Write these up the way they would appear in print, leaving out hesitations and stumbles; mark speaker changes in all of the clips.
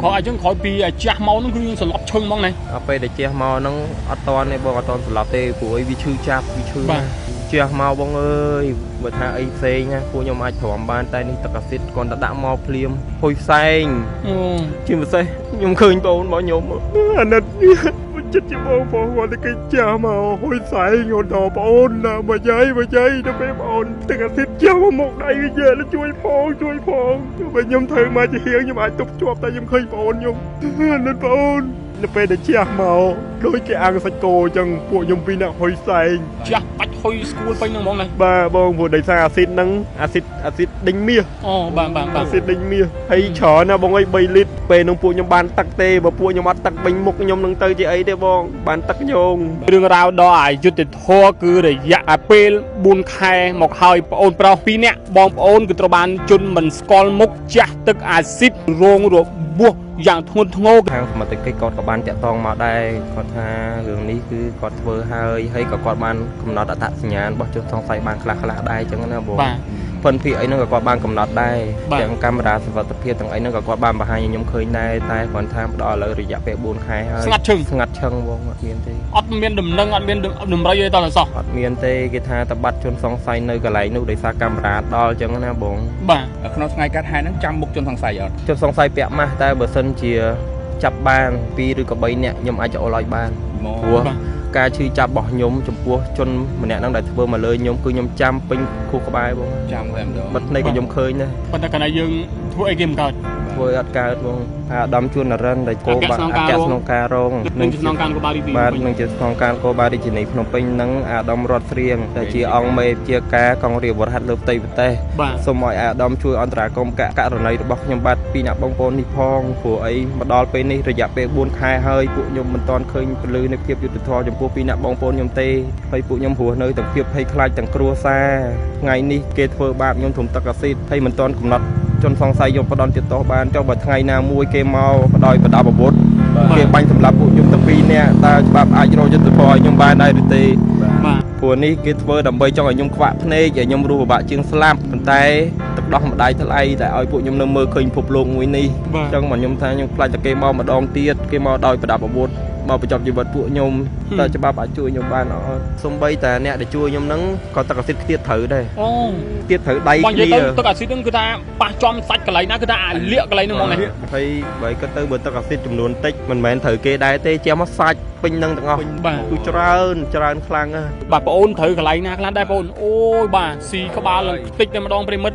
Speaker 1: ขออาจจะขอปีจ้าเมานั่นคือสลับเชิงมองไหน
Speaker 2: ไปแต่เจ้าเมานั่งอัตตอนในบ่อัตตอนสลับเตะกูไอ้วิชื่อจับวิชื่อเจ้าเมาบ้องเอ้ยบัดหาไอ้เซงนะกูยังมาถมบ้านใต้นี่ตะกสิทธิ์ก่อนตะดะเมาเพลียมหอยแซงชิมไปใส่ยมเคยโดนบ่ยมอันนั้นจะจะบอกพอว่าตะกี้เจ้าเมาหอยแซงโยนดอกปอนนะมาใจนะไปปอนตะกสิทธิ์เจ้ามาหมกได้เยอะแล้วช่วยพองไปยมเธอมาจะเฮียงยมอาจตบจวบแต่ยมเคยปอนยมอันนั้นปอนจะไปแต่เจ้าเมาโดยแกอังสโกจังพวกยมปีน่ะหอยแซง
Speaker 1: จ้าปัดหอยสกูลไปนั่งมองไหน
Speaker 2: บ้าบองพวกได้ซาอาซิดนั่งอาซิดดิ่งเมีย
Speaker 1: บาง
Speaker 2: อาซิดดิ่งเมียให้ฉอนะบองไอ้ใบลิดไปน้องพวกยมบานตักเตะบ่พวกยมอัดตักบิงมุกยมนั่งเตยจีไอเด้บองบานตักยง
Speaker 1: เรื่องราวดอยยุติทั่วคือระยะเปลบุญไข่หมกหอยปอนเปล่าปีเนี้ยบองปอนคือตระบานจุนมันสกอลมุกจ้าตึกอาซิดโรงรบบัวอย่างทนทง
Speaker 2: ทางสมัติกอดกับบานจะตองมาได้กอดฮาเรื่องนี้คือกอดเวอร์ให้กับกอดบานกำหนดอัตสัญญาณบอกจุดสองไฟบานคลาได้จังนะโบเพิ่นพี่ไอ้นั่นก็กอดบานกำหนดได้อย่างการบรรดาสวัสดิเพียรต่างไอ้นั่นก็กอดบานบาหายยมเคยได้แต่ก่อนทางดอเลยระยะเปบุญไข่
Speaker 1: สงัดเ
Speaker 2: ชิงวงเมียนเต
Speaker 1: อดเมียนดมนั่งอดเมียนดมไรอยู่ตอนสอบ
Speaker 2: อดเมียนเตกิธาตบัดจนสองไฟในกระไหลนู่ได้สากรรมราดอจังนะบง
Speaker 1: ขนมไงการหายนั้นจำบุกจนสองไฟ
Speaker 2: จนสองไฟเปียกมาแต่เบอร์เซนเชียจับบ้านปีหรือกับใบเนี่ยยมอาจจะเอาลอยบ้านหัวการชื่อจับบ่อยมจมพัวจนมันเนี่ยนั่งได้เบอร์มาเลยยมคือยมจำเป็นคู่กบายบ่
Speaker 1: จำแบบเดิม
Speaker 2: บัดในก็ยมเคยนะ
Speaker 1: ปัจจุบันยังทั่วไอเกมก่อน
Speaker 2: ทั่วอัดการบ่ดำชวนรันได้โกบะแกสนองการรง
Speaker 1: หนึ่งจุดนองการโกบาดี
Speaker 2: บ้านหนึ่งจุดนองการโกบาดีจีนี่พนมเป็นนั่งดำรถเรียงแต่จีองเมย์เจียกากองเรียบวัดเลือบเตยเตะสมัยดำช่วยอันตรายกรมกะรนัยบอกยมบัดปีนับบางปนนิพองผัวไอ้มาดอลไปนี่ระยะเปบุญคายเฮยปุยมมันตอนเคยเป็นลือในเพียบยุติธรรมจมพัวปีนับบางปนยมเตยไปปุยมหัวเนยแต่เพียบให้คลายจังครัวซาไงนี่เกตเฟอร์บาบยมถุงตะกสิทให้มันตอนกำหนดจนสองไซยมประดอนติดต่อบานเจ้าบัดไงนามวยเกมเมาดอยประดาบบดเกมบังสำหรับปุยมตะปีเนี่ยตาแบบอายุจนตัวพอยมบานได้หรือตีผัวนี้เกตเฟอร์ดับเบิลจังยมขวะพเนยอย่ายมรูบะจึงสลับคนไทยตักดอกมาได้เท่าไรแต่เอาปุยมนมือเคยพบลงวินี่จังมันยมไทยยมปลายจากเกมเมามาดองเตียดเกมเมาดอยประดาบบดมาประจบจีบปุยมแต่จะบ้าช่วยยมบ้านสมบัยแต่เนี่ยได้ช่วยยมนั้นก็ตะกสิทธิ์เทียดถือได้เทียดถือได้
Speaker 1: ที่ตะกสิทธิ์นั่นคือท่าปะจอมซัดกันไรนะคือท่าเลี้ยกันไรนึกมองไง
Speaker 2: ให้ใบก็เตอร์เบอร์ตะกสิทธิ์จำนวนติ๊กมันแมนถือเกได้เตะเจ้ามาซัดเป็นนั่งต่างเอาดูจรานคลัง
Speaker 1: บ่าปอนถือกันไรนะคลังได้ปอนโอ้ยบ่าสีขบาลติ๊กในมาดองไปมัด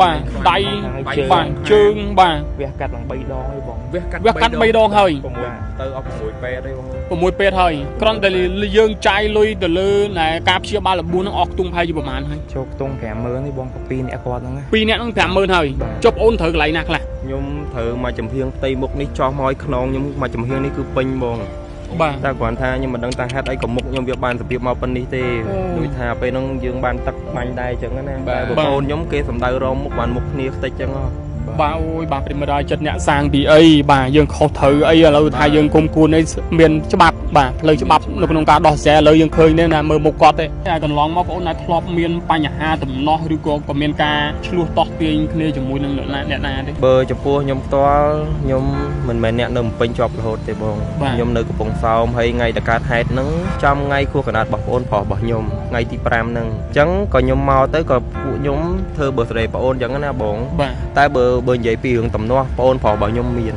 Speaker 1: บ่าบ่าเชิงบ่า
Speaker 2: เวียกัดหลังใบดองให้บอง
Speaker 1: เวียกัดใบดองเฮ้ย
Speaker 2: เตอร์เอาขโมยเปรได้บอง
Speaker 1: ขโมยเปรเฮ้ยกรอนแต่เยื่อใจลุยแต่เลยไหนกาบเชียบาลบุญต้องออกตุ้งไพ่อยู่ประมาณเฮ้ย
Speaker 2: โชคตุ้งแผลเมินให้บองกับปีเนี่ยกอดนั่งไง
Speaker 1: ปีเนี่ยต้องแผลเมินเฮ้ยจบโอนถืออะไรนักล่ะ
Speaker 2: ยมถือมาจำเพียงตีมุกนี่จอมอยขนองยมมาจำเพียงนี่คือปิงบองแต่ก่อนท่ายังมันดังตาฮัดไอ้กับมุกยมเบียบานสเปียบมาปนิเต้โดยท่าไปน้องยืงบานตักมันได้จังนะบางคนยมเกสมได้รอมุกบานมุกนี่ติจัง
Speaker 1: บ่าโอ้ยบ่าเป็นมาได้จัดเนี่ยสร้างปีบ่ายังเขาถือเราทายยังกุมกูในเมียนฉบับบ่าเลยฉบับในนองการดอกแสเลยยังเคยเนี่ยนะมือมุกกอดเลยกันลองมาก็นายทลอบเมียนปัญหาต่ำนอหรือก็เมียนกาชลูตอกเตียงเนี่ยจมูกนั่นเนี่ยนะ
Speaker 2: เบอร์จะพูยมตัวยมมันเนี่ยนมเป็นจอบโหดแต่บงยมเนยกับปงซาวให้ไงแต่การแหดนึงจำไงคู่ขนาดบอกโอนพอบอกยมไงที่ปรามนึงจังก็ยมเมาtớiก็ยมเธอเบอร์เสด็จปอนจังนะบงแต่เบอร์ใหญ่ปีของต่ำนัวปอนพอบอกยมเมียน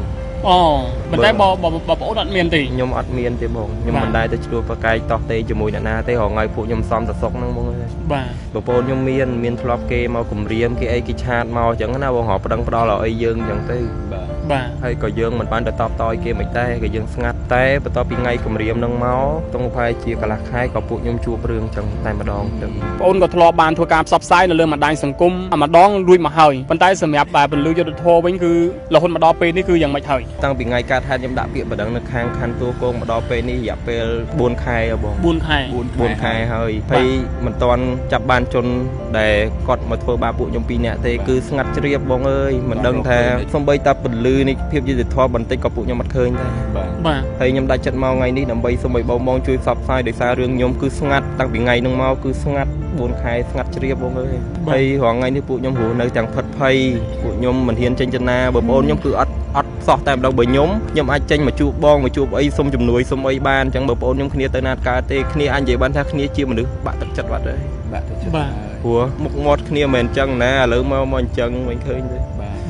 Speaker 1: มันได้บอกปอนอัดเมียนตี
Speaker 2: ยมอัดเมียนตีบงยมมันได้แต่ช่วยประกายต่อเตยจมูกนาเตยหอไงผู้ยมซ้อมตัดซอกนั่งบงเลยบอกปอนยมเมียนทลอบเกมาขุมเรียมเกไอกิชาดเมาจังนะบงหอบประดังประดอเราไอเยืองจังเตยให้ก็ยังมันบ้านแต่ตอบต่อยเกมไม่ได้ก็ยังสงัดแต่พอต่อปีไงกำเรียมนังเมาต้องพายเชียร์กระคายกับปุยมชูเปลืองจังแต่มาดอง
Speaker 1: ปนก็ทลอบานทัวการซับไซด์ในเรื่องมาได้สังคมมาดองลุยมาเฮยปันใต้สมัยแบบเป็นลือจะโทรวิ่งคือเราคนมาดอเปนี่คือยังไม่เฮย
Speaker 2: ตั้งปีไงการทานยำดาเปียบดังนึกข้างคันตัวโกงมาดอเปนี่อย่าเป็นบุญคายอะบอก
Speaker 1: บุญคาย
Speaker 2: เฮยไปมันตอนจับบานจนได้กอดมาทัวบาปุยมปีเนี่ยแต่คือสงัดเรียบบองเอ้ยมันดังแทนสมบัยตาเป็นลือ នេះភាពយុត្តិធម៌បន្តិចក៏ពួកខ្ញុំអត់ឃើញដែរបាទហើយខ្ញុំដាច់ចិត្តមកថ្ងៃនេះដើម្បីសូមឲ្យបងជួយផ្សព្វផ្សាយដោយសាររឿងខ្ញុំគឺស្ងាត់តាំងពីថ្ងៃហ្នឹងមកគឺស្ងាត់4ខែស្ងាត់ជ្រាបបងអើយហើយរាល់ថ្ងៃនេះពួកខ្ញុំរស់នៅទាំងផិតភ័យពួកខ្ញុំមិនហ៊ានចេញចំណាបងប្អូនខ្ញុំគឺអត់សោះតែម្ដងបើខ្ញុំអាចចេញមកជួបបងមកជួបអីសុំជំនួយសុំអីបានអញ្ចឹងបងប្អូនខ្ញុំគ្នាទៅណាកើតទេគ្នាអាចនិយាយបានថាគ្នាជាមនុស្សបាក់ទឹកចិត្តបាត់ហើយបាក់ទឹកចិត្តបាទព្រោះមុខមាត់គ្នាមិនអញ្ចឹងណាឥឡូវមកអញ្ចឹងមិនឃើញទេ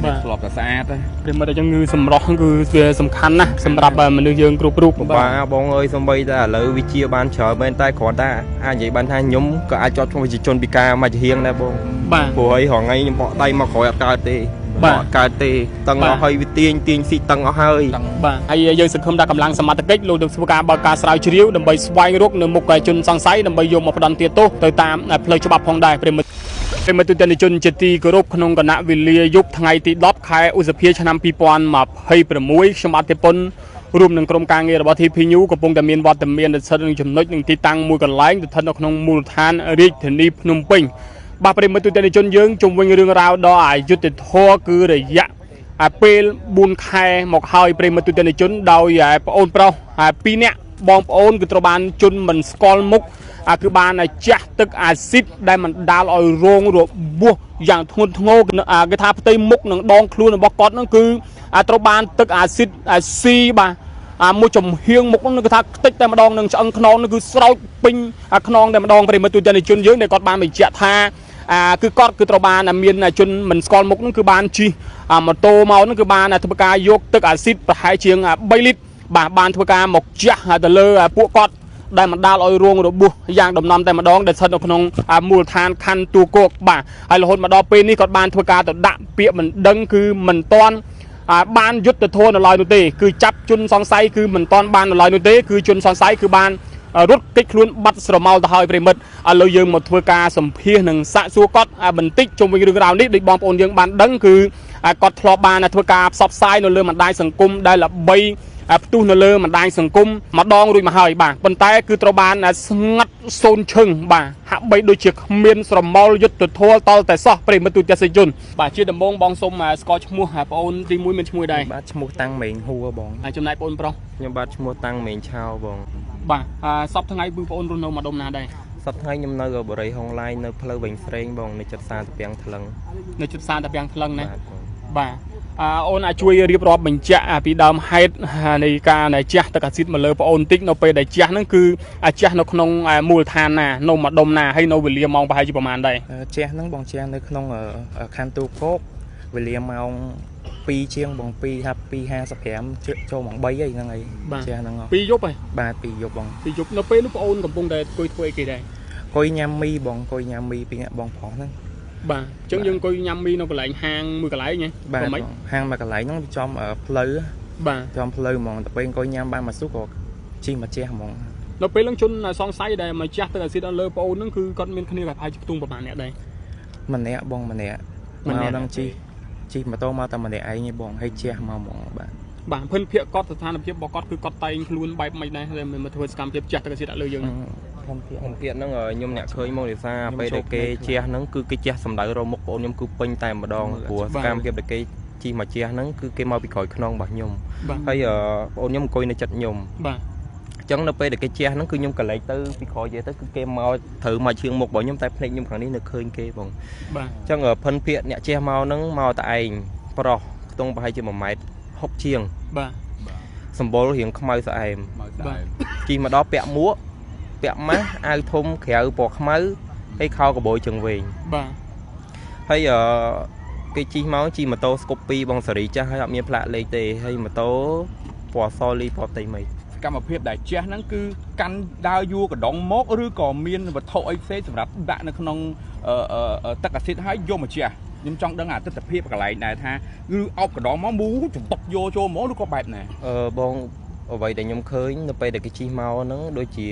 Speaker 2: បាទធ្លាប់តែស្អាតហើយ
Speaker 1: ព្រមតែអញ្ចឹងគឺសម្រស់គឺវាសំខាន់ណាស់សម្រាប់មនុស្សយើងគ្រប់រូប
Speaker 2: បាទបងអើយសំបីតែឥឡូវវិជាបានច្រើនមែនតែគ្រាន់តែអាចនិយាយបានថាខ្ញុំក៏អាចជាប់ក្នុងវិជាជនពិការមកជាហៀងដែរបង
Speaker 1: បាទ
Speaker 2: ព្រោះអីរងថ្ងៃខ្ញុំបកដៃមកក្រោយអត់កើតទេបាទកើតទេតឹងអស់ហើយវាទាញស៊ីតឹងអស់ហើយ
Speaker 1: បាទហើយយើងសង្ឃឹមថាកម្លាំងសមត្ថកិច្ចលោកនឹងធ្វើការបើកការស្រាវជ្រាវដើម្បីស្វែងរកនៅមុខជនសង្ស័យដើម្បីយកមកផ្ដន្ទាទោសទៅតាមផ្លូវច្បាប់ផងដែរព្រមទូទាំងជនជាទីគោរពក្នុងគណៈវេលាយប់ថ្ងៃទី10ខែឧសភាឆ្នាំ2026ខ្ញុំបាទទេពុនរួមនឹងក្រុមការងាររបស់ TP News កំពុងតែមានវត្តមាននៅស្ថិតនៅចំណុចនឹងទីតាំងមួយកន្លែងស្ថិតនៅក្នុងមូលដ្ឋានរាជធានីភ្នំពេញបាទប្រិមត្តទូទាំងជនយើងជុំវិញរឿងរ៉ាវដ៏អយុត្តិធម៌គឺរយៈពេល4ខែមកហើយប្រិមត្តទូទាំងជនដោយប្អូនប្រុស2នាក់បងប្អូនគឺត្រូវបានជន់មិនស្គាល់មុខគឺបានចាស់ទឹកអាស៊ីតដែលมันដាល់ឲ្យរងរបួសយ៉ាងធ្ងន់ធ្ងរគេថាផ្ទៃមុខនិងដងខ្លួនរបស់គាត់ហ្នឹងគឺត្រូវបានទឹកអាស៊ីតស៊ីបាទមួយចំហៀងមុខហ្នឹងគឺថាខ្ទេចតែម្ដងនឹងឆ្អឹងខ្នងហ្នឹងគឺស្រោចពេញខ្នងតែម្ដងប្រិមត្តទូទាំងជនយើងដែលគាត់បានបញ្ជាក់ថាគឺគាត់គឺត្រូវបានមានជនមិនស្គាល់មុខហ្នឹងគឺបានជិះម៉ូតូមកហ្នឹងគឺបានធ្វើការយកទឹកអាស៊ីតប្រហែលជាង3លីត្របាទបានធ្វើការមកចាស់ទៅលើពួកគាត់ដែលมันដាល់ឲ្យរងរបួសយ៉ាងដំណំតែម្ដងដែលស្ថិតនៅក្នុងមូលដ្ឋានខណ្ឌទូគោកបាទហើយរហូតមកដល់ពេលនេះគាត់បានធ្វើការទៅដាក់ពាក្យមិនដឹងគឺមិនទាន់បានយុទ្ធធននៅឡើយនោះទេគឺចាប់ជនសង្ស័យគឺមិនទាន់បាននៅឡើយនោះទេគឺជនសង្ស័យគឺបានរត់គេចខ្លួនបាត់ស្រមោលទៅហើយប្រិមិត្តឥឡូវយើងមកធ្វើការសម្ភាសនឹងសាកសួរគាត់បន្តិចជុំវិញរឿងរ៉ាវនេះដូចបងប្អូនយើងបានដឹងគឺគាត់ធ្លាប់បានធ្វើការផ្សព្វផ្សាយនៅលើបណ្ដាញសង្គមដែលល្បីផ្ទុះនៅលើបណ្ដាញសង្គមម្ដងរួចមកហើយបាទប៉ុន្តែគឺត្រូវបានស្ងាត់សូន្យឈឹងបាទហាក់បីដូចជាគ្មានស្រមោលយុទ្ធធម៌តលតែសោះប្រិមត្តទូទាំងជនបាទជាដំបូងបងសូមស្គាល់ឈ្មោះបងអូនទី1មានឈ្មោះដែរ
Speaker 2: បាទឈ្មោះតាំងមេងហួរបង
Speaker 1: ហើយចំណែកបងប្រុស
Speaker 2: ខ្ញុំបាទឈ្មោះតាំងមេងឆៅបង
Speaker 1: បាទសប្តាហ៍ថ្ងៃបងប្អូនរស់នៅម្ដុំណាដែរ
Speaker 2: សប្តាហ៍ថ្ងៃខ្ញុំនៅបរិយហុងឡៃនៅផ្លូវវិញស្រេងបងនៅចិត្តសារតាពាំងថ្លឹង
Speaker 1: នៅចិត្តសារតាពាំងថ្លឹងណាបាទអូនជួយរៀបរាប់បញ្ជាក់ពីដើមហេតុនៃការជះទឹកអាស៊ីតមកលើបងអូនតិចនៅពេលដែលជះហ្នឹងគឺជះនៅក្នុងមូលដ្ឋានណានៅម្ដុំណាហើយនៅវេលាម៉ោងប្រហែលជាប្រហែលដែរ
Speaker 2: ជះហ្នឹងបងជះនៅក្នុងខណ្ឌទូគោកវេលាម៉ោង2ជាងបង2ថា2:55ចូលម៉ោង3អីហ្នឹងហើយ
Speaker 1: ជះហ្នឹង2យប់ហ៎
Speaker 2: បាទ2យប់បង
Speaker 1: 2យប់នៅពេលនោះបងអូនកំពុងតែអង្គុយធ្វើអីគេដែរ
Speaker 2: អង្គុយញ៉ាំមីបងអង្គុយញ៉ាំមីពីអ្នកបងប្រុសហ្នឹង
Speaker 1: បាទអញ្ចឹងយើងអង្គុយញ៉ាំមីនៅកន្លែងហាងមួយកន្លែងហ៎
Speaker 2: បាទហាងមួយកន្លែងហ្នឹងវាចំផ្លូវ
Speaker 1: បាទ
Speaker 2: ចំផ្លូវហ្មងតែពេលអង្គុយញ៉ាំបានមកស៊ូក៏ជិះមកជះហ្មង
Speaker 1: នៅពេលហ្នឹងជនសង្ស័យដែលមកជះទឹកអាស៊ីតលើបងអូនហ្នឹងគឺគាត់មានគ្នាប្រហែលជាខ្ទង់ប្រហែលអ្នកដែរ
Speaker 2: ម្នាក់បងម្នាក់មកហ្នឹងជិះម៉ូតូមកតែម្នាក់ឯងឯងបងហើយជះមកហ្មង
Speaker 1: បាទភិនភាកគាត់ស្ថានភាពរបស់គាត់គឺគាត់តែងខ្លួនបែបមិនដែរតែមកធ្វើសកម្មភាពជះទឹកអាស៊ីតលើយើង
Speaker 2: ខ្ញុំភាកហ្នឹងខ្ញុំអ្នកឃើញមករិសាពេលដែលគេជះហ្នឹងគឺគេជះសម្ដៅរមុខបងខ្ញុំគឺពេញតែម្ដងព្រោះសកម្មភាពដែលគេជិះមកជះហ្នឹងគឺគេមកពីក្រោយខ្នងរបស់ខ្ញុំហើយបងខ្ញុំអង្គុយនៅចិត្តខ្ញុំ
Speaker 1: បាទ
Speaker 2: អញ្ចឹងនៅពេលដែលគេជះហ្នឹងគឺខ្ញុំកលែងទៅពីក្រោយនិយាយទៅគឺគេមកត្រូវមកជើងមុខរបស់ខ្ញុំតែភ្នែកខ្ញុំខាងនេះនៅឃើញគេបង
Speaker 1: បាទ
Speaker 2: អញ្ចឹងភិនភាកអ្នកជះមកហ្នឹងមកតែឯងប្រុសខ្ទង់ប្រហែលជា1ម៉ែត្រ60ជាង
Speaker 1: បាទ
Speaker 2: សម្បុររៀងខ្មៅស្អែម
Speaker 1: បាទ
Speaker 2: ជិះមកដល់ពាក់មួកពាក់ម៉ាស់អាវធំក្រៅពណ៌ខ្មៅហើយខោកបួយជើងវែង
Speaker 1: បាទ
Speaker 2: ហើយគេជិះមកជិះម៉ូតូស្គប់2បងសេរីចាស់ហើយអត់មានផ្លាកលេខទេហើយម៉ូតូពណ៌សលីពណ៌តៃមី
Speaker 3: កម្មភាពដែលជះហ្នឹងគឺកាន់ដើរយួរកណ្ដុងមកឬក៏មានវត្ថុអីផ្សេងសម្រាប់ដាក់នៅក្នុងទឹកអាស៊ីតហើយយកមកជះខ្ញុំចង់ដឹងអាទិដ្ឋភាពកន្លែងដែរថាគឺអោបកណ្ដុងមកមូចង្តុកយកចូលមកឬក៏បែបណា
Speaker 2: បងអ្វីដែលខ្ញុំឃើញនៅពេលដែលគេជិះមកហ្នឹងដូចជា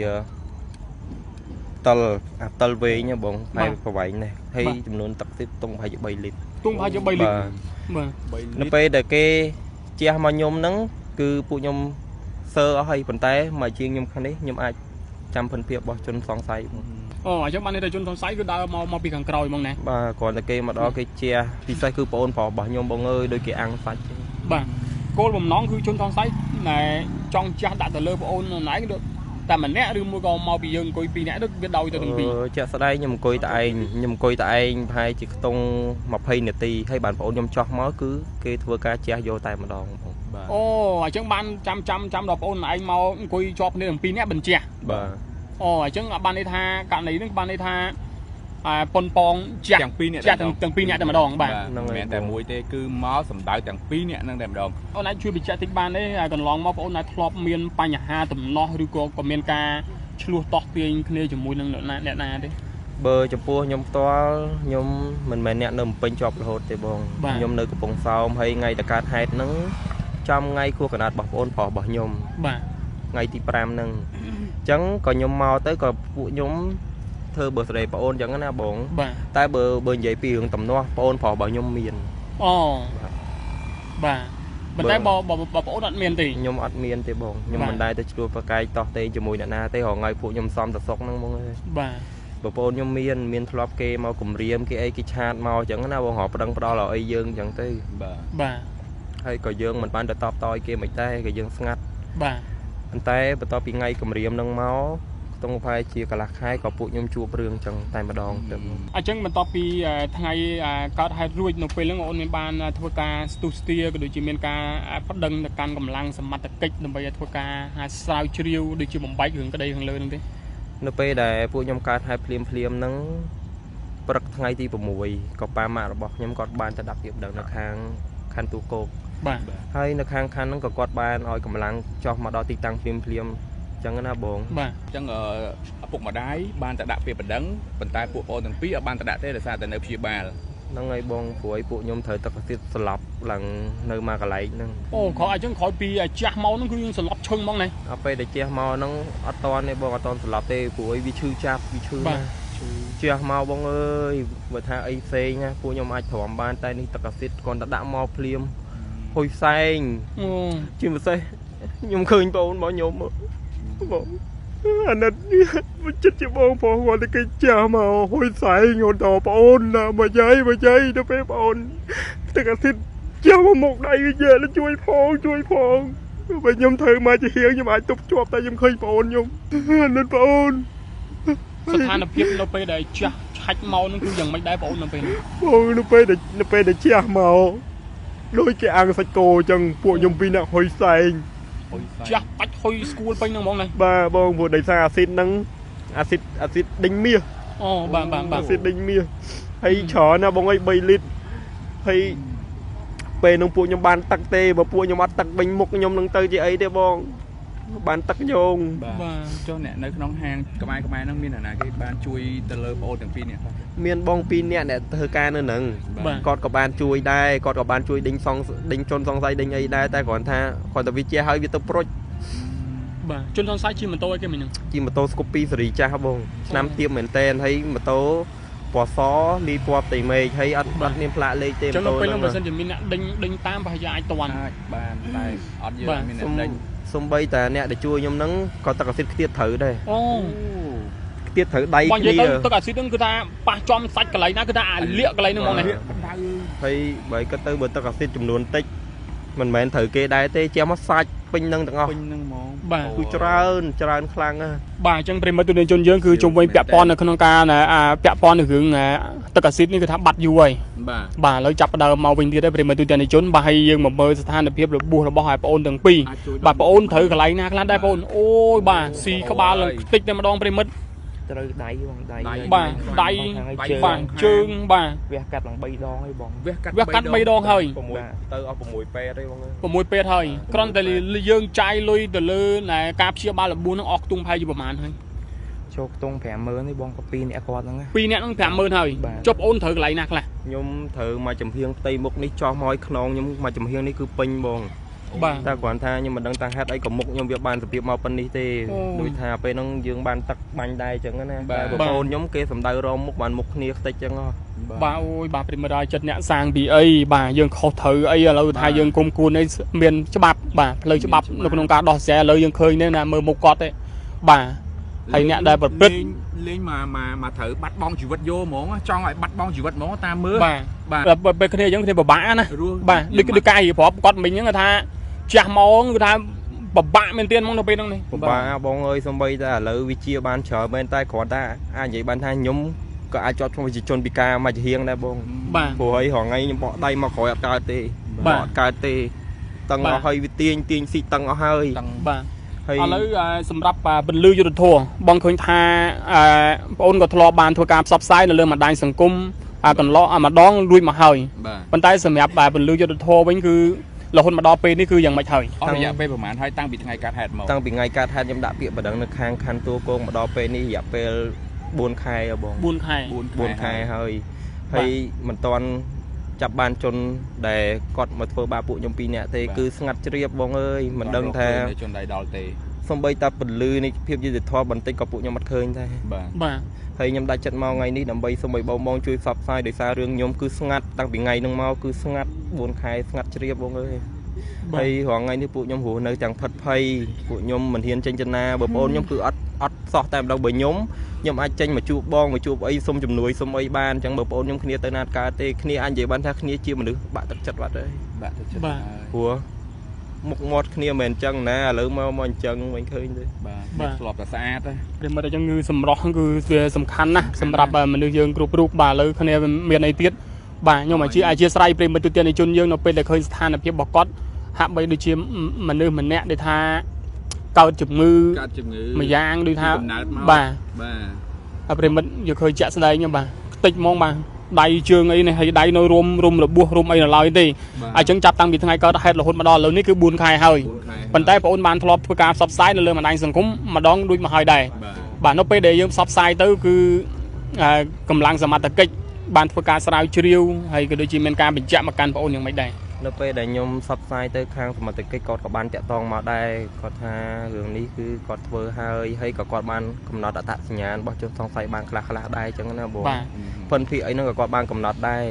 Speaker 2: តលវែងបងហើយប្រវែងនេះហើយចំនួនទឹកស៊ីតទុំប្រហែលជា3លីត្រ
Speaker 1: ទុំប្រហែលជា3លីត្រ
Speaker 2: បាទនៅពេលដែលគេជះមកខ្ញុំហ្នឹងគឺពួកខ្ញុំសើអស់ហើយប៉ុន្តែមកជាងខ្ញុំខាងនេះខ្ញុំអាចចាំភិនភាពរបស់ជនសង្ស័យ
Speaker 1: អូអញ្ចឹងបានន័យថាជនសង្ស័យគឺដើរមកពីខាងក្រោយហ្មងណា
Speaker 2: បាទគ្រាន់តែគេមកដល់គេជះពិសេសគឺបងប្អូនប្រុសរបស់ខ្ញុំបងអើយដូចគេអាំងសាច់
Speaker 1: បាទ គោលបំណងគឺជនសង្ស័យណែចង់ចាស់ដាក់ទៅលើបងអូនណៃđượcតែម្នាក់ឬមួយក៏មកពីយើងអង្គុយ2នាក់ទៅវាដោយទៅទាំងពីរ
Speaker 2: ជាក់ស្ដែងខ្ញុំអង្គុយតែឯងប្រហែលជាខ្ទង់20នាទីហើយបានបងអូនខ្ញុំចោះមកគឺគេធ្វើការជះយកតែម្ដងបង
Speaker 1: អូអញ្ចឹងបានចាំដល់បងអូនឯងមកអង្គុយជាប់គ្នាទាំង2នាក់បញ្ជា
Speaker 2: បាទ
Speaker 1: អូអញ្ចឹងបានន័យថាករណីហ្នឹងបានន័យថាប៉ុនប៉ងចាស់
Speaker 3: ទាំង2នាក់
Speaker 1: ទាំង2នាក់តែម្ដងបាទ
Speaker 3: មិនមែនតែមួយទេគឺមកសម្ដៅទាំង2នាក់ហ្នឹងតែម្ដង
Speaker 1: អូនអាចជួយបញ្ជាក់តិចបានទេកន្លងមកបងអូនអាចធ្លាប់មានបញ្ហាដំណោះឬក៏មានការឆ្លោះតោះទាញគ្នាជាមួយនឹងអ្នកណាទេ
Speaker 2: បើចំពោះខ្ញុំផ្ទាល់ខ្ញុំមិនមែនអ្នកនៅភ្នំពេញជាប់រហូតទេបងខ្ញុំនៅកំពង់សោមហើយថ្ងៃតកើតហេតុហ្នឹងចំថ្ងៃខួបកណ្ដាលរបស់បងអូនប្រុសរបស់ខ្ញុំ
Speaker 1: បាទ
Speaker 2: ថ្ងៃទី5ហ្នឹងអញ្ចឹងក៏ខ្ញុំមកទៅក៏ពួកខ្ញុំធ្វើបើស្រីបងអូនអញ្ចឹងណាបងតែបើនិយាយពីរឿងតំណោះបងអូនប្រុសរបស់ខ្ញុំមាន
Speaker 1: អូបាទប៉ុន្តែបងអូនអត់មានទេ
Speaker 2: ខ្ញុំអត់មានទេបងខ្ញុំមិនដែលទៅឆ្លោះប្រកែកតោះទេជាមួយអ្នកណាទេរហងៃពួកខ្ញុំសំតសុកហ្នឹងហ្មងអើយ
Speaker 1: បាទ
Speaker 2: បងប្អូនខ្ញុំមានធ្លាប់គេមកគម្រាមគេអីគេឆាតមកអញ្ចឹងណាបងរកប្តឹងផ្ដាល់ឲ្យអីយើងអញ្ចឹងទៅ
Speaker 1: បាទ
Speaker 2: ហើយក៏យើងមិនបានទៅតបតឲ្យគេមិនដែរក៏យើងស្ងាត់
Speaker 1: បាទ
Speaker 2: ប៉ុន្តែបន្ទាប់ពីថ្ងៃគម្រាមហ្នឹងមកខ្ទង់ប្រហែលជាកន្លះខែក៏ពួកខ្ញុំជួបរឿងអញ្ចឹងតែម្ដងទៅ
Speaker 1: អញ្ចឹងបន្ទាប់ពីថ្ងៃកើតហេតុរួចនៅពេលហ្នឹងអូនមានបានធ្វើការស្ទុះស្ទាក៏ដូចជាមានការប្តឹងទៅកាន់កម្លាំងសមត្ថកិច្ចដើម្បីឲ្យធ្វើការស្រាវជ្រាវដូចជាបំបែករឿងក្តីខាងលើហ្នឹងទេ
Speaker 2: នៅពេលដែលពួកខ្ញុំកើតហេតុភ្លាមហ្នឹងព្រឹកថ្ងៃទី6ក៏ប៉ាម៉ាក់របស់ខ្ញុំគាត់បានទៅដាក់ពាក្យប្តឹងនៅខាងខណ្ឌទូគោក
Speaker 1: បាទ
Speaker 2: ហើយនៅខាងខណ្ឌហ្នឹងក៏គាត់បានឲ្យកម្លាំងចុះមកដល់ទីតាំងភ្លាមអញ្ចឹងណាបង
Speaker 1: បាទ
Speaker 3: អញ្ចឹងឪពុកម្ដាយបានទៅដាក់ពាក្យប្តឹងប៉ុន្តែពួកបងទាំងពីរអត់បានទៅដាក់ទេដោយសារតែនៅព្យាបាល
Speaker 2: ហ្នឹងហើយបងព្រួយពួកខ្ញុំត្រូវទឹកទៀតស្លាប់ឡើងនៅមកកន្លែងហ្នឹង
Speaker 1: អូក្រោយអញ្ចឹងក្រោយពីចាស់មកហ្នឹងគឺយើងស្លាប់ឈឹងហ្មងណា
Speaker 2: ដល់ពេលដែលចាស់មកហ្នឹងអត់តន់ទេបងអត់តន់ស្លាប់ទេព្រួយវាឈឺចាប់វាឈឺណាចាស់មកបងអើយបើថាអីផ្សេងណាពួកខ្ញុំអាចទ្រាំបានតែនេះទឹកអាស៊ីតគាត់ទៅដាក់មកភ្លាមហុយផ្សែងជាពិសេសខ្ញុំឃើញបងរបស់ខ្ញុំបងអាណិតចិត្តជាបងប្អូនគាត់គេចាស់មកហួយស្អែងគាត់តបងអូនណាមកយាយទៅពេលបងអូនទឹកអាស៊ីតចាស់មកមុខដៃវាយេជួយផងបើខ្ញុំធ្វើមកជាហៀងខ្ញុំអាចទប់ជាប់តែខ្ញុំឃើញបងអូនខ្ញុំអាណិតបងអូន
Speaker 1: ស្ថានភាពនៅពេលដែលចាស់ឆាច់មកនឹងគឺយ៉ាងម៉េចដែរបងអូននៅពេលនេះ
Speaker 2: បងនៅពេលដែលចាស់មកដូចគេអាំងសាច់គោអញ្ចឹងពួកខ្ញុំពីរនាក់ហុយស្អែង
Speaker 1: ចាស់បាច់ហុយស្គួលពេញហ្នឹងហ្មងណា
Speaker 2: បាទបងព្រោះដោយសារអាស៊ីតហ្នឹងអាស៊ីតដេញមាស
Speaker 1: អូបាទ
Speaker 2: អាស៊ីតដេញមាសហើយច្រើនណាបងអើយ3លីត្រហើយពេលហ្នឹងពួកខ្ញុំបានទឹកទេបើពួកខ្ញុំអត់ទឹកវិញមុខខ្ញុំនឹងទៅជាអីទេបងបានទឹកយង
Speaker 3: បាទចុះអ្នកនៅក្នុងហាងក្បែរហ្នឹងមានអ្នកណាគេបានជួយទៅលើបងអូនទាំងពីរនាក់
Speaker 2: មានបង2នាក់អ្នកធ្វើការនៅហ្នឹងគាត់ក៏បានជួយដែរគាត់ក៏បានជួយដេញជនសង្ស័យដេញអីដែរតែគ្រាន់ថាគាត់ទៅវាជាហើយវាទៅប្រុច
Speaker 1: បាទជនសង្ស័យជិះម៉ូតូអីគេមិញហ្នឹង
Speaker 2: ជិះម៉ូតូស្គូពីសេរីចាស់បងឆ្នាំទៀបមែនតែនហើយម៉ូតូពណ៌សលីពណ៌ផ្ទៃមេឃហើយអត់មានផ្លាកលេខទេ
Speaker 1: ម៉ូតូហ្នឹងចឹងពេលហ្នឹងបើសិនជាមានអ្នកដេញតាមប្រហែលជាអាចតាន់
Speaker 3: បានតែអត់យើងមានអ្នកដេញ
Speaker 2: សំបីតែអ្នកដែលជួយខ្ញុំហ្នឹងក៏ទឹកអាស៊ីតខ្ទាតត្រូវដែរ
Speaker 1: អូ
Speaker 2: ខ្ទាតត្រូវដៃ
Speaker 1: គ្នាទឹកអាស៊ីតហ្នឹងគឺថាប៉ះចំសាច់កន្លែងណាគឺថាអាលាកកន្លែងហ្នឹងហ្មងណា
Speaker 2: ហើយបើគាត់ទៅបើទឹកអាស៊ីតចំនួនតិចមិនមែនត្រូវគេដែរទេជាមកសាច់ពេញនឹងទាំងអស់
Speaker 3: ពេញនឹងហ្មង
Speaker 1: បាទ
Speaker 2: គឺច្រើនខ្លាំងណា
Speaker 1: បាទអញ្ចឹងប្រិមត្តទូនជនយើងគឺជុំវិញពាក់ព័ន្ធនៅក្នុងការពាក់ព័ន្ធនឹងរឿងទឹកអាស៊ីតនេះគឺថាបាត់យូរហើយបាទឥឡូវចាប់ផ្ដើមមកវិញទៀតហើយប្រិមត្តទូនជនបាទហើយយើងមកមើលស្ថានភាពរបួសរបស់បងប្អូនទាំងពីរបាទបងប្អូនត្រូវកន្លែងណាខ្លះដែរបងប្អូនអូយបាទស៊ីក្បាលឡើងខ្ទេចតែម្ដងប្រិមត្ត
Speaker 2: ត្រូវដៃបងដៃ
Speaker 1: បាទដៃបាទជើងបាទ
Speaker 2: វះកាត់ឡើង3ដងហើយបង
Speaker 1: វះកាត់3ដងហើយ
Speaker 2: ទៅអស់6ពេទ្យហើយបង
Speaker 1: 6ពេទ្យហើយគ្រាន់តែយើងចាយលុយទៅលើការព្យាបាលរបួសហ្នឹងអស់ខ្ទង់ផែជាប្រហែលហើយ
Speaker 2: ចូលខ្ទង់50000ហើយបងក៏2នាក់គាត់ហ្នឹង
Speaker 1: 2នាក់ហ្នឹង50000ហើយចុះបងអូនត្រូវកន្លែងណាខ្លះ
Speaker 2: ខ្ញុំត្រូវមកចំហៀងផ្ទៃមុខនេះចោះមកឲ្យខ្នងខ្ញុំមកចំហៀងនេះគឺពេញបងតែគ្រាន់ថាខ្ញុំមិនដឹងតាហេតុអីក៏មុខខ្ញុំវាបានសភាពមកប៉ុណ្នេះទេដូចថាពេលហ្នឹងយើងបានទឹកបាញ់ដែរអញ្ចឹងណាតែបងប្អូនខ្ញុំគេសំដៅរមមុខបានមុខគ្នាខ្ទេចអញ្ចឹង
Speaker 1: បាទអូយបាទប្រិមត្តចិត្តអ្នកសាងពីអីបាទយើងខុសត្រូវអីឥឡូវថាយើងគុំគួននេះមានច្បាប់បាទផ្លូវច្បាប់នៅក្នុងការដោះស្រាយឥឡូវយើងឃើញនេះណាមើលមុខគាត់ទេបាទហើយអ្នកដែលប្រព្រឹត្ត
Speaker 3: លេងមកត្រូវបាត់បង់ជីវិតយកហ្មងចង់ឲ្យបាត់បង់ជីវិតហ្មងតាមមើល
Speaker 1: បាទពេលគ្នាអញ្ចឹងគ្នាពិបាកណាបាទដូចកាយប្រាប់គាត់មិញហ្នឹងថា ចាស់មកគឺថាបបាក់មែនទៀតមកនៅពេលហ្នឹងនេះ
Speaker 2: ពិបាកបងអើយសំបីតែឥឡូវវាជាបានច្រើនមែនតែគ្រាន់តែអាចនិយាយបានថាខ្ញុំក៏អាចជាប់ក្នុងវិជ្ជាជនពិការមួយជាងដែរបង
Speaker 1: បាទ
Speaker 2: ព្រោះហើយរងថ្ងៃខ្ញុំបកដៃមកក្រោយអត់កើតទេ
Speaker 1: បាទ
Speaker 2: អត់កើតទេតឹងអស់ហើយវាទាញស៊ីតឹងអស់ហើយ
Speaker 1: បាទ
Speaker 2: ហើយ
Speaker 1: ឥឡូវសម្រាប់ពលឺយុទ្ធធរបងឃើញថាបងអូនក៏ធ្លាប់បានធ្វើការផ្សព្វផ្សាយនៅលើបណ្ដាញសង្គមកន្លងម្ដងរួចមកហើយ
Speaker 3: បាទ
Speaker 1: ប៉ុន្តែសម្រាប់ពលឺយុទ្ធធរវិញគឺរហូតមកដល់ពេលនេះគឺយ៉ាងម៉េចហើយ
Speaker 3: អស់រយៈពេលប្រហែលហើយតាំងពីថ្ងៃកើតហេតុមក
Speaker 2: តាំងពីថ្ងៃកើតហេតុខ្ញុំដាក់ពាក្យបណ្ដឹងនៅខាងខណ្ឌទួលគងមកដល់ពេលនេះរយៈពេល4ខែហ៎បង
Speaker 1: 4ខែ
Speaker 2: 4ខែហើយហើយមិនទាន់ចាប់បានជនដែលគាត់មកធ្វើបាបពួកខ្ញុំ2នាក់ទេគឺស្ងាត់ជ្រាបបងអើយមិនដឹងថា
Speaker 3: ជនដៃដល់ទេ
Speaker 2: សំបីតាពលឺនេះភាពយុត្តិធម៌បន្តិចក៏ពួកខ្ញុំអត់ឃើញដែរ
Speaker 3: បាទ
Speaker 1: បាទ
Speaker 2: ហើយខ្ញុំដាច់ចិត្តមកថ្ងៃនេះដើម្បីសូមឲ្យបងជួយផ្សព្វផ្សាយដោយសាររឿងខ្ញុំគឺស្ងាត់តាំងពីថ្ងៃហ្នឹងមកគឺស្ងាត់4ខែស្ងាត់ជ្រាបបងអើយហើយរងថ្ងៃនេះពួកខ្ញុំរស់នៅទាំងផិតភ័យពួកខ្ញុំមិនហ៊ានចេញចំណាបងប្អូនខ្ញុំគឺអត់សោះតែម្ដងបើខ្ញុំអាចចេញមកជួបបងមកជួបអីសុំជំនួយសុំអីបានអញ្ចឹងបងប្អូនខ្ញុំគ្នាទៅណាត់កើតទេគ្នាអាចនិយាយបានថាគ្នាជាមនុស្សបាក់ទឹកចិត្តបាត់ហើយ
Speaker 3: បាទទៅចិត្ត
Speaker 2: ព្រោះមុខមាត់គ្នាមិនអញ្ចឹងណាឥឡូវមកអញ្ចឹងមិនឃើញទេ
Speaker 3: បាទធ្លាប់តែស្អាត
Speaker 1: ព្រមតែចឹងគឺសម្រស់គឺវាសំខាន់ណាស់សម្រាប់មនុស្សយើងគ្រប់រូបបាទឥឡូវគ្នាមានអីទៀតបាទខ្ញុំអធិស្ឋានប្រិមត្តទូទាំងជនយើងនៅពេលដែលឃើញស្ថានភាពរបស់គាត់ហាក់បីដូចជាមនុស្សម្នាក់ដែលថាកើតជំងឺមួយយ៉ាងដូចថាបាទប្រិមត្តយកឃើញជាក់ស្ដែងបាទខ្ទេចហ្មងបាទដៃជើងអីនេះហើយដៃនៅរុំរបួសរុំអីនៅឡើយទេអញ្ចឹងចាប់តាំងពីថ្ងៃកើតហេតុរហូតមកដល់ឥឡូវនេះគឺ4ខែហើយប៉ុន្តែបងអូនបានធ្លាប់ធ្វើការផ្សព្វផ្សាយនៅលើបណ្ដាញសង្គមម្ដងដូចមកហើយដែរបាទនៅពេលដែលយើងផ្សព្វផ្សាយទៅគឺកម្លាំងសមត្ថកិច្ចបានធ្វើការស្រាវជ្រាវហើយក៏ដូចជាមានការបញ្ជាក់មកកាន់បងអូនយ៉ាងម៉េចដែរ
Speaker 2: នៅពេលដែលខ្ញុំផ្សព្វផ្សាយទៅខាងសមត្ថកិច្ចគាត់ក៏បានតាក់ទងមកដែរគាត់ថារឿងនេះគឺគាត់ធ្វើហើយក៏គាត់បានកំណត់អត្តសញ្ញាណរបស់ជនសង្ស័យបានខ្លះដែរអញ្ចឹងណាបងប៉ុន្តែអីហ្នឹងក៏គាត់បានកំណត់ដែរ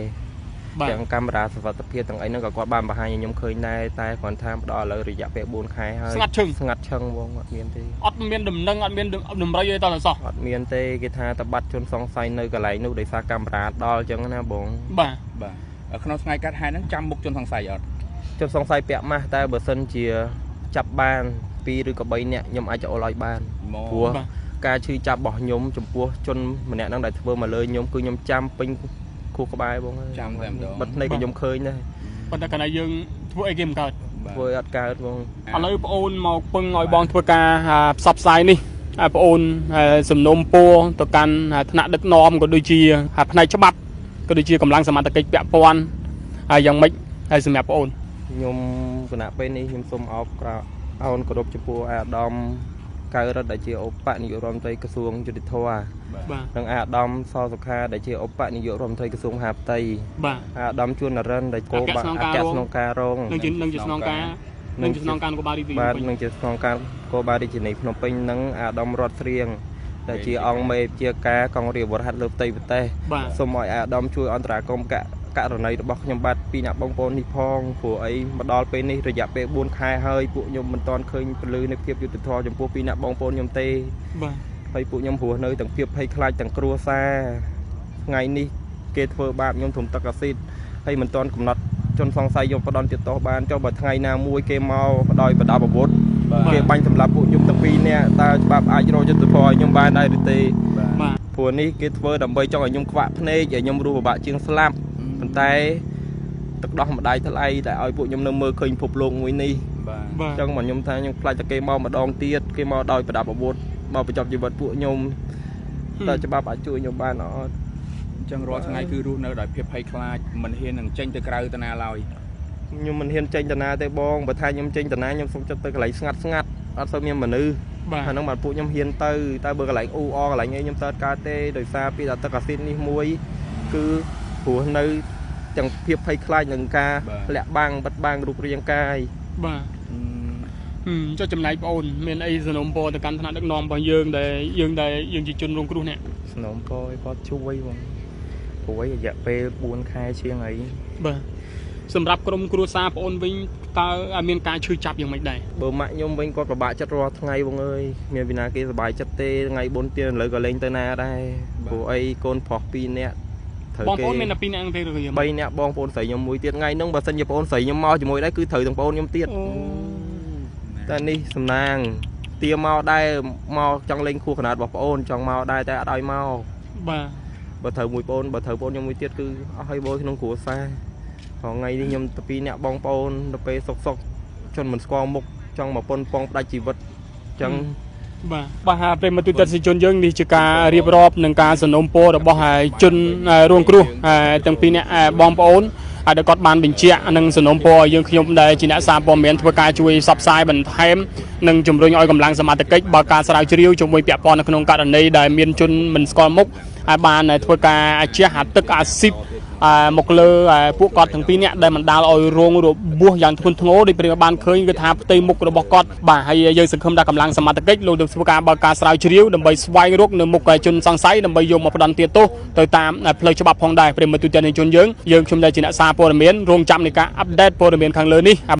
Speaker 2: ទាំងកាមេរ៉ាសុវត្ថិភាពទាំងអីហ្នឹងក៏គាត់បានបង្ហាញឲ្យខ្ញុំឃើញដែរតែគាត់ថាដល់ឥឡូវរយៈពេល4ខែហើយស្ងាត់ឈឹងបងអត់មានទេអត់មានដំណឹងអត់មានតម្រុយអីតទៅសោះអត់មានទេគេថាតបាត់ជនសង្ស័យនៅកន្លែងនោះដោយសារកាមេរ៉ាដល់អញ្ចឹងណាបងបាទ
Speaker 3: ក្នុងថ្ងៃកាត់ហេតុហ្នឹងចាំមុខជនសង្ស័យអត់
Speaker 2: ជនសង្ស័យពាក់ម៉ាស់តែបើសិនជាចាប់បាន2ឬក៏3នាក់ខ្ញុំអាចចូលឲ្យបានព្រោះការឈឺចាប់របស់ខ្ញុំចំពោះជនម្នាក់ហ្នឹងដែលធ្វើមកលើខ្ញុំគឺខ្ញុំចាំពេញខួរក្បាលបងចាំតែម្ដងបិទភ្នែកក៏ខ្ញុំឃើញដែរប៉ុន្តែកាលណាយើងធ្វើអីគេមិនកើតធ្វើអត់កើតបងឥឡូវបងអូនមកពឹងឲ្យបងធ្វើការផ្សព្វផ្សាយនេះបងអូនសំណុំពរទៅកាន់ថ្នាក់ដឹកនាំក៏ដូចជាផ្នែកច្បាប់ក៏ដូចជាកម្លាំងសមត្ថកិច្ចពាក់ព័ន្ធហើយយ៉ាងម៉េចហើយសម្រាប់បងអូនខ្ញុំគណៈពេលនេះខ្ញុំសូមអោបអូនគោរពចំពោះអាដាមកៅរិទ្ធដែលជាឧបនាយករដ្ឋមន្ត្រីក្រសួងយុតិធម៌និងអាដាមសសុខាដែលជាឧបនាយករដ្ឋមន្ត្រីក្រសួងមហាផ្ទៃអាដាមជួននរិនដែលគោបាអគ្គស្នងការរងនឹងជាស្នងការនគរបាលរាជធានីបាទនឹងជាស្នងការនគរបាលរាជធានីភ្នំពេញនិងអាដាមរតស្រៀងដែលជាអង្គមេជាការកងរាជវរហ័តលើផ្ទៃប្រទេសសូមឲ្យអាដាមជួយអន្តរាគមន៍ករណីរបស់ខ្ញុំបាទពីអ្នកបងប្អូននេះផងព្រោះអីមកដល់ពេលនេះរយៈពេល4ខែហើយពួកខ្ញុំមិនទាន់ឃើញពលឺនៃភាពយុត្តិធម៌ចំពោះពីអ្នកបងប្អូនខ្ញុំទេបាទហើយពួកខ្ញុំរស់នៅទាំងភាពភ័យខ្លាចទាំងគ្រួសារថ្ងៃនេះគេធ្វើបាបខ្ញុំធំទឹកអាស៊ីតហើយមិនទាន់កំណត់ជនសង្ស័យយកផ្ដន់ទៀតតោះបានចុះបើថ្ងៃណាមួយគេមកដោយបដាបអាវុធគេបាញ់សម្លាប់ពួកខ្ញុំទាំងពីរនាក់តើច្បាប់អាចរកយុត្តិធម៌ឲ្យខ្ញុំបានដែរឬទេបាទព្រោះនេះគេធ្វើដើម្បីចង់ឲ្យខ្ញុំខ្វាក់ភ្នែកឲ្យខ្ញុំរស់ពិបាកជាងស្លាប់ប៉ុន្តែទឹកដោះម្ដាយថ្លៃតែឲ្យពួកខ្ញុំនៅមើលឃើញភពលោកមួយនេះបាទអញ្ចឹងមកខ្ញុំថាខ្ញុំខ្លាចតែគេមកម្ដងទៀតគេមកដោយប្រដាប់អាវុធមកបញ្ចប់ជីវិតពួកខ្ញុំតើច្បាប់អាចជួយខ្ញុំបានអត់អញ្ចឹងរាល់ថ្ងៃគឺរស់នៅដោយភាពភ័យខ្លាចមិនហ៊ាននឹងចេញទៅក្រៅទៅណាឡើយខ្ញុំមិនហ៊ានចេញទៅណាទេបងបើថាខ្ញុំចេញទៅណាខ្ញុំសុំចិត្តទៅកន្លែងស្ងាត់អត់សូវមានមនុស្សអាហ្នឹងមកពួកខ្ញុំហ៊ានទៅតែបើកន្លែងអ៊ូអកន្លែងអីខ្ញុំទៅកើតទេដោយសារពីទឹកអាស៊ីតនេះមួយគឺព្រោះនៅទាំងភាពភ័យខ្លាចនឹងការលាក់បាំងបិទបាំងរូបរាងកាយបាទចុះចំណែកបងអូនមានអីសំណូមពរទៅកាន់ថ្នាក់ដឹកនាំរបស់យើងដែលយើងជាជនរងគ្រោះនេះសំណូមពរឲ្យគាត់ជួយបងព្រោះរយៈពេល4ខែជាងអីបាទសម្រាប់ក្រុមគ្រួសារបងអូនវិញតើមានការឈឺចាប់យ៉ាងម៉េចដែរបើម៉ាក់ខ្ញុំវិញគាត់ពិបាកចិត្តរាល់ថ្ងៃបងអើយមានវិណាគេសប្បាយចិត្តទេថ្ងៃបុណ្យទានឥឡូវក៏លេងទៅណាដែរព្រោះអីកូនប្រុស2នាក់បងប្អូនមានតែ2នាក់ទេឬ3នាក់បងប្អូនស្រីខ្ញុំមួយទៀតថ្ងៃហ្នឹងបើសិនជាបងប្អូនស្រីខ្ញុំមកជាមួយដែរគឺត្រូវទាំងបងប្អូនខ្ញុំទៀត តែនេះសំណាងទាមកដែរមកចង់លេងខួរកណាត់របស់ប្អូនចង់មកដែរតែអត់ឲ្យមក
Speaker 1: បាទ
Speaker 2: បើត្រូវមួយប្អូនបើត្រូវប្អូនខ្ញុំមួយទៀតគឺអស់ឲ្យបយក្នុងគ្រួសារថ្ងៃនេះខ្ញុំទៅពីអ្នកបងប្អូនទៅពេលសុកជនមិនស្គាល់មុខចង់មកប៉ុនប៉ងផ្ដាច់ជីវិតចឹង
Speaker 1: បាទប្រិមត្តទូទាំងជនយើងនេះជាការរៀបរាប់នឹងការសំណូមពររបស់ជនរងគ្រោះទាំងពីរអ្នកបងប្អូនហើយដែលគាត់បានបញ្ជាក់នឹងសំណូមពរឲ្យយើងខ្ញុំដែលជាអ្នកសារព័ត៌មានធ្វើការជួយផ្សព្វផ្សាយបន្ថែមនិងជំរុញឲ្យកម្លាំងសមត្ថកិច្ចបើកការស្រាវជ្រាវជាមួយពាក់ព័ន្ធនៅក្នុងករណីដែលមានជនមិនស្គាល់មុខហើយបានធ្វើការជះទឹកអាស៊ីតមកលើពួកគាត់ទាំងពីរនាក់ដែលបណ្ដាលឲ្យរងរបួសយ៉ាងធ្ងន់ធ្ងរដោយព្រាបានឃើញគឺថាផ្ទៃមុខរបស់គាត់បាទហើយយើងសង្ឃឹមថាកម្លាំងសមត្ថកិច្ចលោកនឹងធ្វើការបើកការស្រាវជ្រាវដើម្បីស្វែងរកនៅមុខជនសង្ស័យដើម្បីយកមកផ្ដន្ទាទោសទៅតាមផ្លូវច្បាប់ផងដែរព្រាមទូទាំងជនយើងខ្ញុំដែលជាអ្នកសារព័ត៌មានរងចាំនៃការអាប់ដេតព័ត៌មានខាងលើនេះ